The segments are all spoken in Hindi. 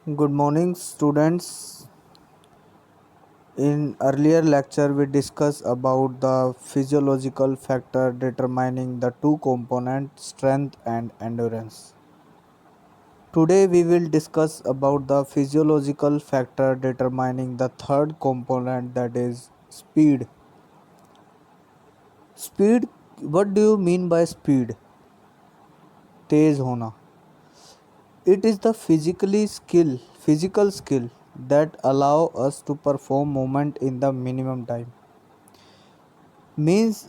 Good morning, students. In earlier lecture, we discussed about the physiological factor determining the two components strength and endurance. Today, we will discuss about the physiological factor determining the third component, that is speed. Speed. What do you mean by speed? तेज होना. It is the physical skill that allow us to perform movement in the minimum time. Means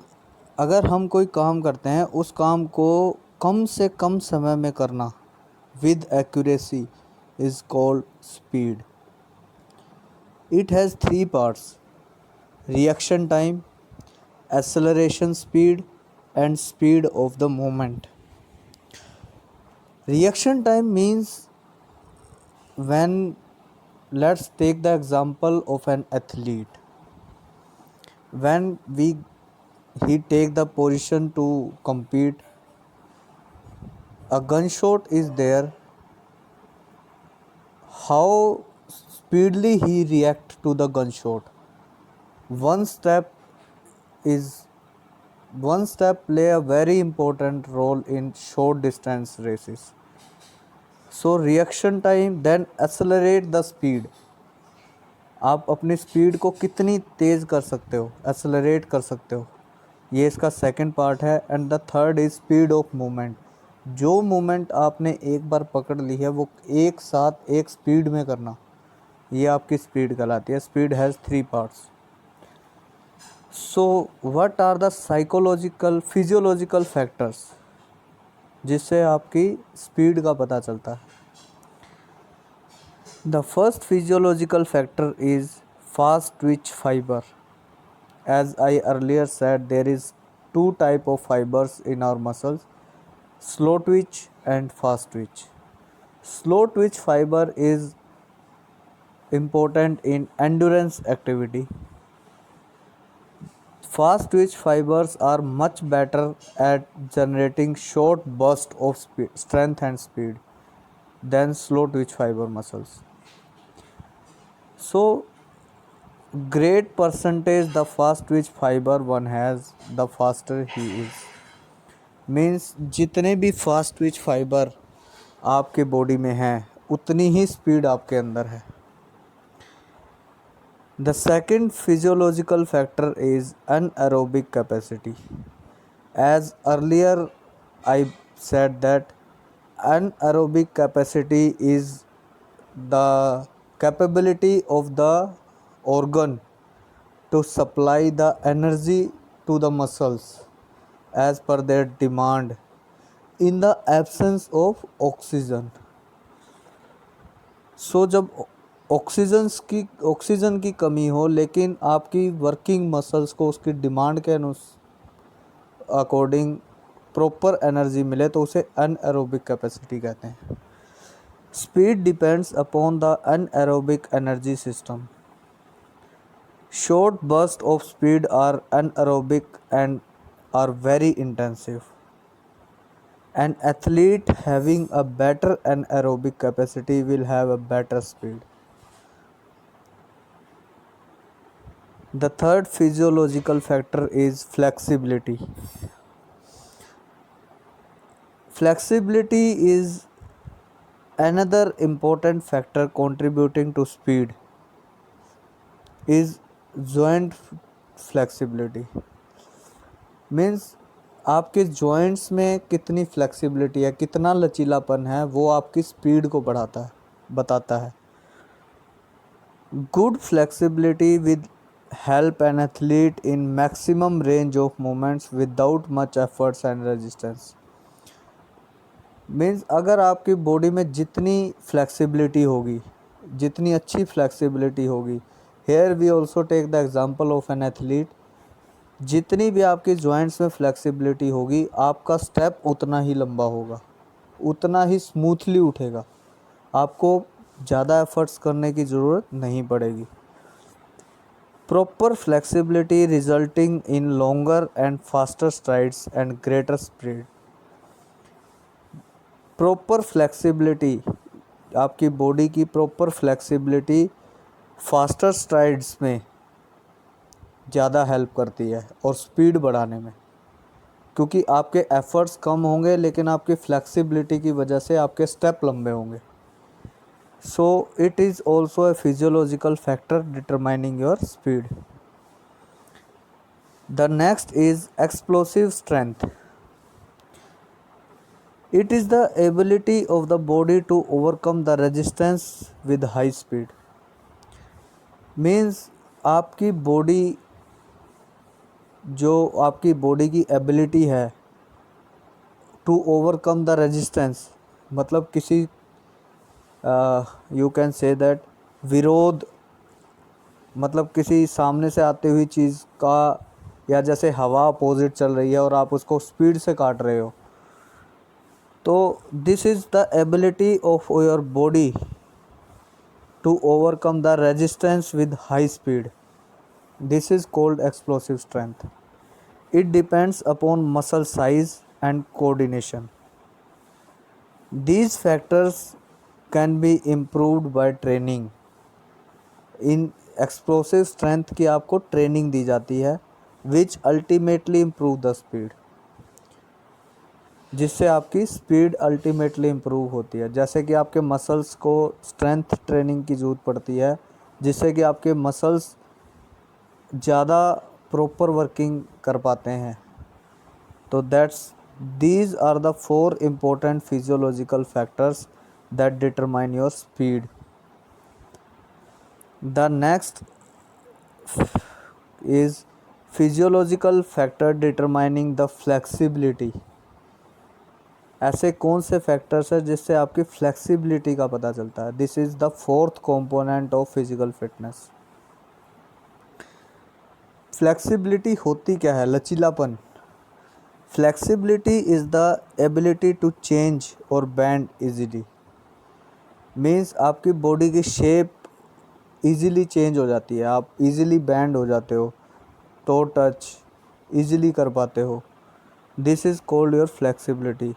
अगर हम कोई काम करते हैं उस काम को कम से कम समय में करना with accuracy is called speed. It has three parts: reaction time, acceleration speed and speed of the moment. Reaction time means when let's take the example of an athlete. When he take the position to compete, a gunshot is there. How speedily he react to the gunshot. One step play a very important role in short distance races. So reaction time, then accelerate the speed. आप अपनी स्पीड को कितनी तेज़ कर सकते हो, एक्सेलरेट कर सकते हो, ये इसका सेकंड पार्ट है. And the third is speed of movement. जो मूवमेंट आपने एक बार पकड़ ली है वो एक साथ एक स्पीड में करना, ये आपकी स्पीड कहलाती है. Speed has three parts. So what are the physiological factors जिससे आपकी स्पीड का पता चलता है. The first physiological factor is fast twitch fiber. As I earlier said, there is two type of fibers in our muscles: slow twitch and fast twitch. Slow twitch fiber is important in endurance activity. Fast twitch fibers are much better at generating short bursts of strength and speed than slow twitch fiber muscles. So great percentage the fast twitch fiber one has, the faster he is. Means जितने भी फास्ट ट्विच फाइबर आपके बॉडी में हैं उतनी ही स्पीड आपके अंदर है. The second physiological factor is anaerobic capacity. As earlier I said that anaerobic capacity is the capability of the organ to supply the energy to the muscles as per their demand in the absence of oxygen. So जब ऑक्सीजन की कमी हो लेकिन आपकी वर्किंग मसल्स को उसकी डिमांड के अकॉर्डिंग प्रॉपर एनर्जी मिले तो उसे अनएरोबिक कैपेसिटी कहते हैं. Speed depends upon the anaerobic energy system. Short bursts of speed are anaerobic and are very intensive. An athlete having a better anaerobic capacity will have a better speed. The third physiological factor is flexibility. Flexibility is another important factor contributing to speed. Is joint flexibility. Means आपके जॉइंट्स में कितनी फ्लेक्सिबिलिटी है, कितना लचीलापन है, वो आपकी स्पीड को बताता है. Good flexibility with help an athlete in maximum range of movements without much efforts and resistance. Means अगर आपकी बॉडी में जितनी फ्लेक्सिबिलिटी होगी, जितनी अच्छी फ्लेक्सिबिलिटी होगी, here we also take the example of an athlete, जितनी भी आपकी जॉइंट्स में फ्लेक्सिबिलिटी होगी आपका स्टेप उतना ही लंबा होगा, उतना ही स्मूथली उठेगा, आपको ज़्यादा एफर्ट्स करने की ज़रूरत नहीं पड़ेगी. Proper flexibility resulting in longer and faster strides and greater speed. Proper flexibility आपकी बॉडी की प्रॉपर फ्लेक्सिबिलिटी फास्टर स्ट्राइड्स में ज़्यादा हेल्प करती है और स्पीड बढ़ाने में, क्योंकि आपके एफर्ट्स कम होंगे लेकिन आपकी फ्लेक्सिबिलिटी की वजह से आपके स्टेप लंबे होंगे. So it is also a physiological factor determining your speed. The next is explosive strength. It is the ability of the body to overcome the resistance with high speed. Means आपकी बॉडी की एबिलिटी है टू ओवरकम द रेजिस्टेंस, मतलब किसी यू कैन से दैट विरोध, मतलब किसी सामने से आती हुई चीज़ का, या जैसे हवा अपोजिट चल रही है और आप उसको स्पीड से काट रहे हो, तो this is the ability of your body to overcome the resistance with high speed. This is called explosive strength. It depends upon muscle size and coordination. These factors can be improved by training. इन एक्सप्लोसिव स्ट्रेंथ की आपको ट्रेनिंग दी जाती है, which ultimately improve the speed, जिससे आपकी स्पीड अल्टीमेटली इम्प्रूव होती है. जैसे कि आपके मसल्स को स्ट्रेंथ ट्रेनिंग की ज़रूरत पड़ती है, जिससे कि आपके मसल्स ज़्यादा प्रॉपर वर्किंग कर पाते हैं. तो these are the 4 important physiological factors that determine your speed. The next is physiological factor determining the flexibility. ऐसे कौन से फैक्टर्स हैं जिससे आपकी फ्लेक्सिबिलिटी का पता चलता है. This is the 4th component of physical fitness. Flexibility होती क्या है? लचीलापन. Flexibility is the ability to change और बैंड इजीली. मीन्स आपकी बॉडी की शेप इजीली चेंज हो जाती है, आप इजीली बैंड हो जाते हो, टो टच इजीली कर पाते हो. This is called your flexibility.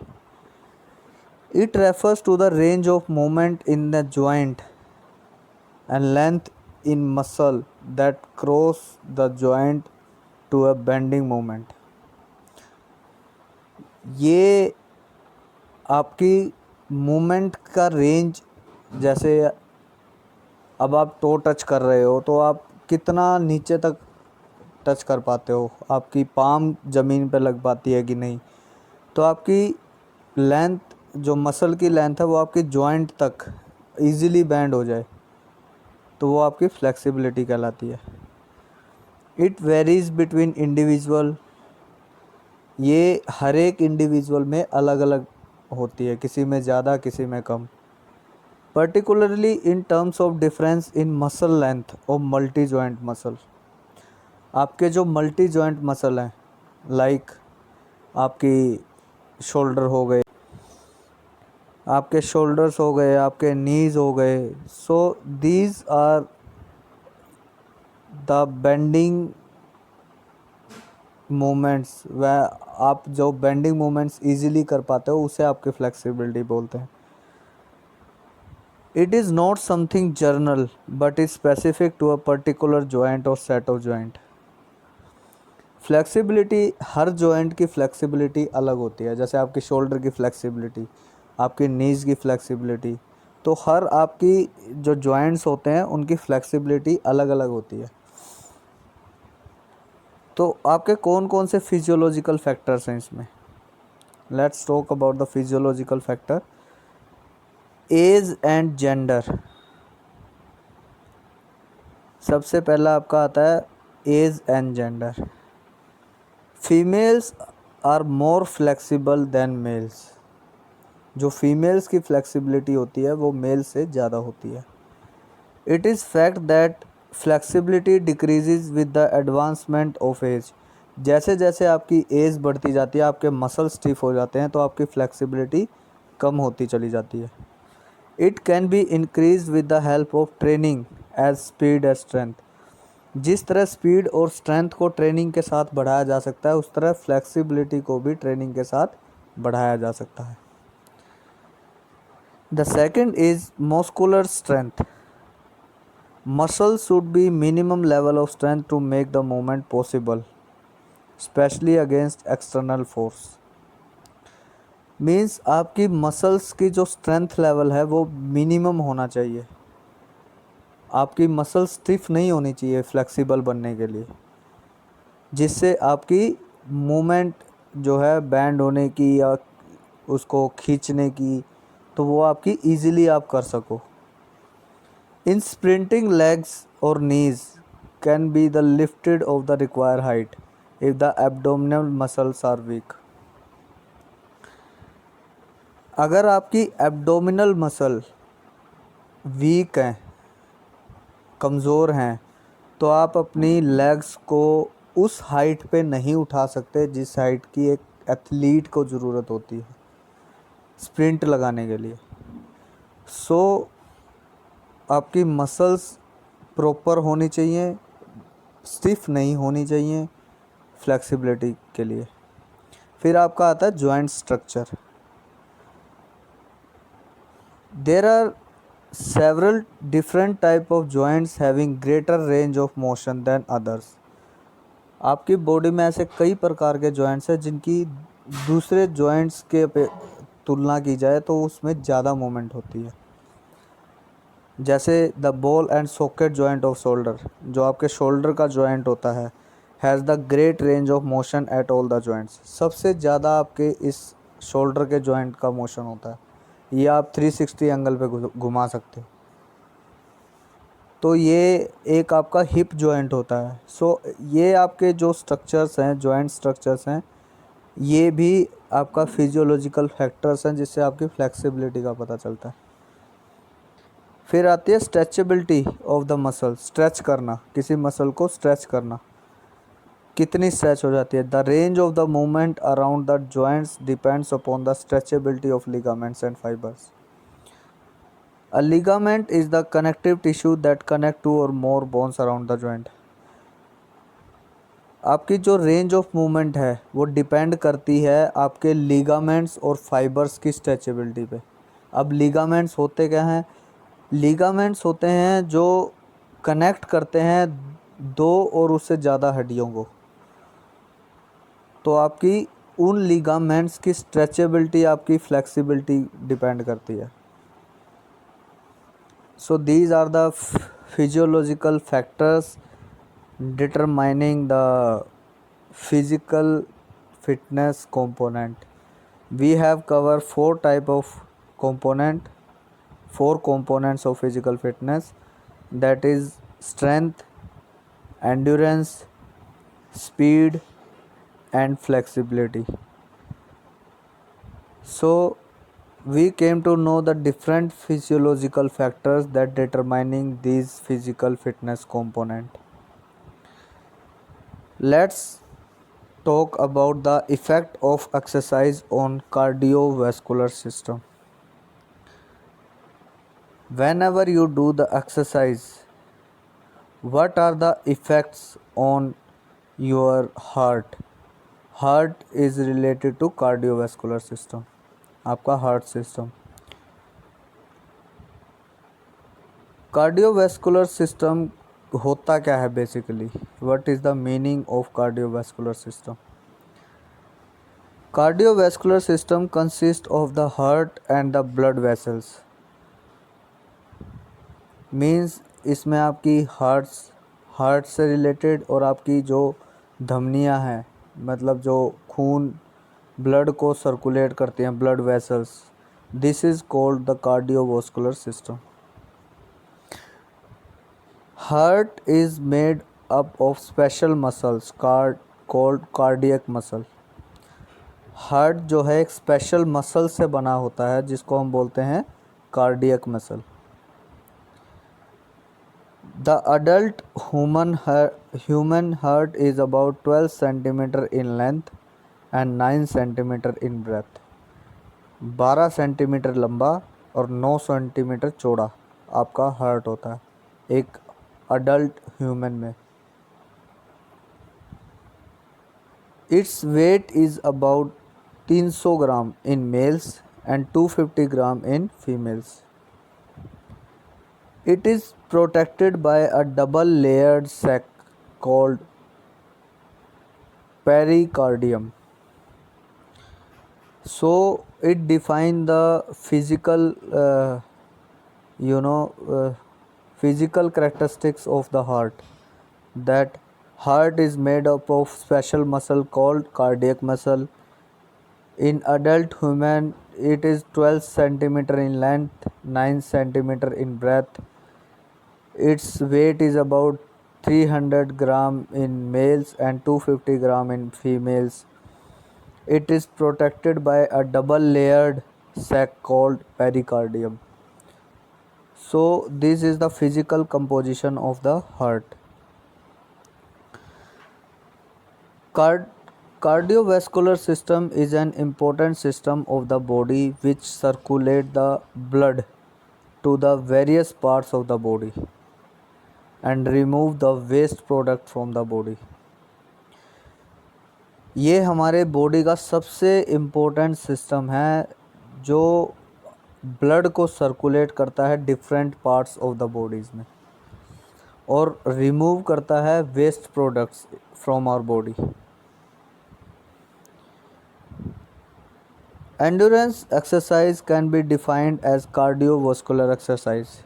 It refers to the range of movement in the joint and length in muscle that cross the joint to a bending movement. ये आपकी मूवमेंट का रेंज, जैसे अब आप टो टच कर रहे हो तो आप कितना नीचे तक टच कर पाते हो, आपकी पाम ज़मीन पे लग पाती है कि नहीं. तो आपकी लेंथ, जो मसल की लेंथ है वो आपकी जॉइंट तक इजीली बैंड हो जाए, तो वो आपकी फ्लेक्सिबिलिटी कहलाती है. It varies between individual. ये हर एक इंडिविजुअल में अलग अलग होती है, किसी में ज़्यादा किसी में कम. Particularly in terms of difference in muscle length और मल्टी जॉइंट मसल. आपके जो मल्टी जॉइंट मसल हैं, लाइक आपकी शोल्डर हो गए, आपके शोल्डर्स हो गए, आपके नीज़ हो गए, so these are the bending movements. वह आप जो बेंडिंग मूवमेंट्स इजीली कर पाते हो उसे आपकी फ्लेक्सिबिलिटी बोलते हैं. It is not something general but is specific to a particular joint और सेट ऑफ जॉइंट. फ्लेक्सिबिलिटी, हर जॉइंट की फ्लेक्सिबिलिटी अलग होती है. जैसे आपकी शोल्डर की फ्लेक्सिबिलिटी, आपकी नीज़ की फ्लेक्सिबिलिटी, तो हर आपकी जो जॉइंट्स होते हैं उनकी फ्लेक्सिबिलिटी अलग अलग होती है. तो आपके कौन कौन से फिजियोलॉजिकल फैक्टर्स हैं इसमें? Let's talk about the physiological factor. Age and gender. सबसे पहला आपका आता है age and gender. Females are more flexible than males. जो फीमेल्स की फ्लेक्सिबिलिटी होती है वो मेल से ज़्यादा होती है. It is fact that flexibility decreases with the advancement of age. जैसे जैसे आपकी एज बढ़ती जाती है, आपके मसल स्टिफ हो जाते हैं, तो आपकी फ्लेक्सिबिलिटी कम होती चली जाती है. It can be increase with the help of training as speed as strength. जिस तरह स्पीड और स्ट्रेंथ को ट्रेनिंग के साथ बढ़ाया जा सकता है, उस तरह फ्लेक्सिबिलिटी को भी ट्रेनिंग के साथ बढ़ाया जा सकता है. The second is muscular strength. Muscles should be minimum level of strength to make the movement possible, especially against external force. Means आपकी मसल्स की जो स्ट्रेंथ लेवल है वो मिनिमम होना चाहिए. आपकी मसल स्टिफ नहीं होनी चाहिए फ्लेक्सिबल बनने के लिए, जिससे आपकी मूवमेंट जो है बैंड होने की या उसको खींचने की, तो वो आपकी इजीली आप कर सको. इन स्प्रिंटिंग लेग्स और knees can be the lifted off the require height if the abdominal muscles are weak. अगर आपकी एब्डोमिनल मसल वीक हैं, कमज़ोर हैं, तो आप अपनी लेग्स को उस हाइट पे नहीं उठा सकते जिस हाइट की एक एथलीट को ज़रूरत होती है स्प्रिंट लगाने के लिए. सो आपकी मसल्स प्रॉपर होनी चाहिए, स्टिफ नहीं होनी चाहिए फ्लेक्सिबिलिटी के लिए. फिर आपका आता है joint structure. There are several different type of joints having greater range of motion than others. आपकी बॉडी में ऐसे कई प्रकार के जॉइंट्स हैं जिनकी दूसरे जॉइंट्स के तुलना की जाए तो उसमें ज़्यादा मूवमेंट होती है. जैसे the ball and socket joint off shoulder, जो आपके शोल्डर का जॉइंट होता है, has the great range of motion at all the joints. सबसे ज़्यादा आपके इस शोल्डर के जॉइंट का मोशन होता है. ये आप 360 एंगल पे घुमा सकते हो. तो ये एक आपका हिप जॉइंट होता है. सो ये आपके जो स्ट्रक्चर्स हैं, जॉइंट स्ट्रक्चर्स हैं, ये भी आपका फिजियोलॉजिकल फैक्टर्स हैं जिससे आपकी फ्लेक्सिबिलिटी का पता चलता है. फिर आती है stretchability of the muscle. Stretch करना, किसी मसल को स्ट्रेच करना, कितनी स्ट्रेच हो जाती है. The range of the movement around the joints depends upon the stretchability of ligaments and fibres. A ligament is the connective tissue that connect two or more bones around the joint. आपकी जो रेंज ऑफ मूवमेंट है वो डिपेंड करती है आपके लिगामेंट्स और फाइबर्स की स्ट्रेचेबिलिटी पे. अब लिगामेंट्स होते क्या हैं? लिगामेंट्स होते हैं जो कनेक्ट करते हैं दो और उससे ज़्यादा हड्डियों को. तो आपकी उन लिगामेंट्स की स्ट्रेचेबिलिटी आपकी फ्लेक्सिबिलिटी डिपेंड करती है. So these are the physiological factors determining the physical fitness component. We have covered four components of physical fitness, that is strength, endurance, speed and flexibility. So we came to know the different physiological factors that determining these physical fitness component. Let's talk about the effect of exercise on cardiovascular system. Whenever you do the exercise, what are the effects on your heart? Heart is related to cardiovascular system. आपका हार्ट सिस्टम. कार्डियोवैस्कुलर सिस्टम होता क्या है basically? What is the meaning of cardiovascular system? Cardiovascular system consist of the heart and the blood vessels. Means इसमें आपकी हार्ट से रिलेटेड और आपकी जो धमनियां हैं, मतलब जो खून ब्लड को सर्कुलेट करते हैं, blood vessels, this is called the cardiovascular system. Heart is made up of special muscles called cardiac muscle. Heart जो है एक स्पेशल मसल से बना होता है जिसको हम बोलते हैं cardiac muscle. The adult human heart is about 12 centimetre in length and 9 centimetre in breadth. 12 centimetre लंबा और 9 सेंटीमीटर चौड़ा आपका हार्ट होता है एक अडल्ट ह्यूमन में. Its weight is about 300 gram in males and 250 gram in females. It is protected by a double layered sac called pericardium. So it defines the you know uh, physical characteristics of the heart. That heart is made up of special muscle called cardiac muscle. In adult human, it is 12 centimeter in length, 9 centimeter in breadth. Its weight is about 300 gram in males and 250 gram in females. It is protected by a double layered sac called pericardium. So this is the physical composition of the heart. Card- Cardiovascular system is an important system of the body which circulate the blood to the various parts of the body and remove the waste product from the body. ये हमारे बॉडी का सबसे इम्पोर्टेंट सिस्टम है जो ब्लड को सर्कुलेट करता है different parts of the bodies में और रिमूव करता है waste products from our body. Endurance exercise can be defined as cardiovascular exercise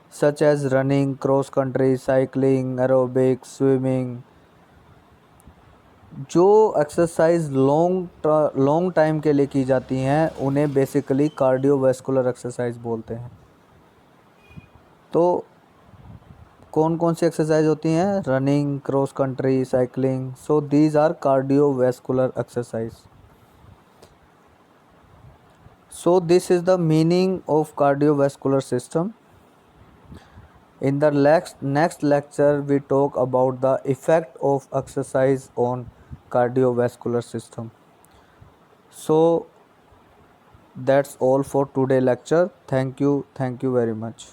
such as running, cross country, cycling, aerobics, swimming. जो एक्सरसाइज लॉन्ग टाइम के लिए की जाती हैं उन्हें बेसिकली कार्डियोवैस्कुलर एक्सरसाइज बोलते हैं. तो कौन कौन सी एक्सरसाइज होती हैं? Running, cross country, cycling. So these are cardiovascular exercise. So this is the meaning of cardiovascular system. In the next lecture we talk about the effect of exercise on cardiovascular system. So that's all for today lecture. Thank you very much.